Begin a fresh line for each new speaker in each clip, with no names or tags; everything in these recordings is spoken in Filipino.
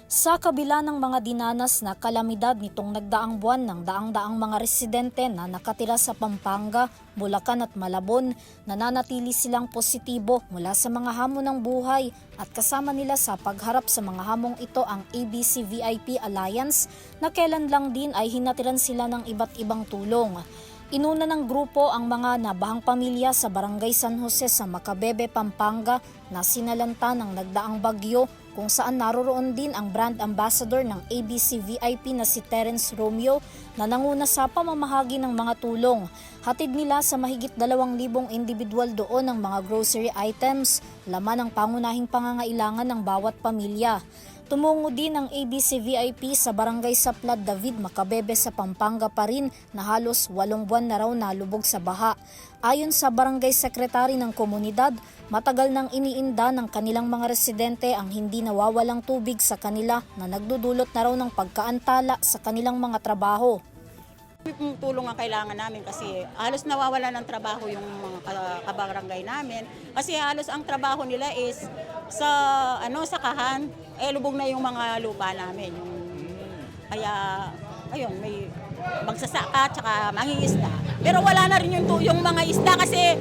Sa kabila ng mga dinanas na kalamidad nitong nagdaang buwan ng daang-daang mga residente na nakatira sa Pampanga, Bulacan at Malabon, nananatili silang positibo mula sa mga hamon ng buhay at kasama nila sa pagharap sa mga hamong ito ang ABCVIP Alliance na kailan lang din ay hinatiran sila ng iba't ibang tulong. Inuna ng grupo ang mga nabahang pamilya sa Barangay San Jose sa Macabebe, Pampanga na sinalanta ng nagdaang bagyo kung saan naroroon din ang brand ambassador ng ABCVIP na si Terence Romeo na nanguna sa pamamahagi ng mga tulong. Hatid nila sa mahigit 2,000 individual doon ang mga grocery items, laman ng pangunahing pangangailangan ng bawat pamilya. Tumungo din ang ABCVIP sa Barangay Saplad David Macabebe sa Pampanga pa rin na halos 8 buwan na raw nalubog sa baha. Ayon sa Barangay Secretary ng komunidad, matagal nang iniinda ng kanilang mga residente ang hindi nawawalang tubig sa kanila na nagdudulot na raw ng pagkaantala sa kanilang mga trabaho.
Tulong ang kailangan namin kasi halos nawawala ng trabaho yung mga kabarangay namin kasi halos ang trabaho nila is sa sakahan, lubog na yung mga lupa namin. Kaya ayun, may magsasaka tsaka mangingisda. Pero wala na rin yung mga isda kasi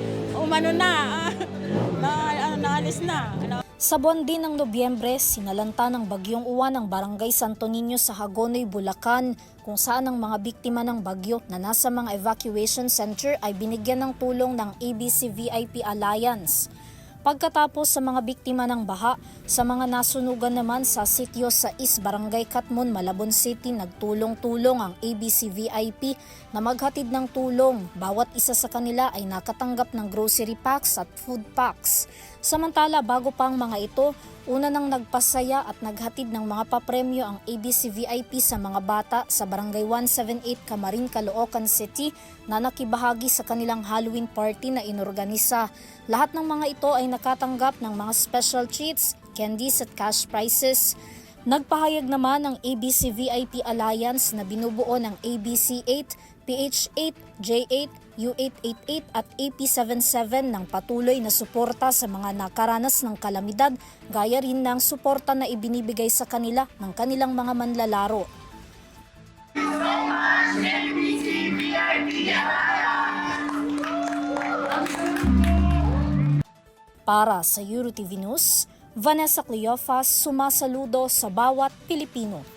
naalis na.
Sa buwan din ng Nobyembre, sinalanta ng bagyong uwan ang Barangay Santo Niño sa Hagonoy, Bulacan, kung saan ang mga biktima ng bagyo na nasa mga evacuation center ay binigyan ng tulong ng ABCVIP Alliance. Pagkatapos sa mga biktima ng baha, sa mga nasunugan naman sa sityo sa East Barangay Katmon, Malabon City, nagtulong-tulong ang ABCVIP na maghatid ng tulong. Bawat isa sa kanila ay nakatanggap ng grocery packs at food packs. Samantala, bago pa ang mga ito, una nang nagpasaya at naghatid ng mga papremyo ang ABCVIP sa mga bata sa Barangay 178 Camarin, Caloocan City na nakibahagi sa kanilang Halloween party na inorganisa. Lahat ng mga ito ay nakatanggap ng mga special treats, candies at cash prizes. Nagpahayag naman ang ABCVIP Alliance na binubuo ng ABC8, PH8, J8, U888 at AP77 ng patuloy na suporta sa mga nakaranas ng kalamidad, gaya rin ng suporta na ibinibigay sa kanila ng kanilang mga manlalaro. Para sa EuroTV News, Vanessa Cleofas, sumasaludo sa bawat Pilipino.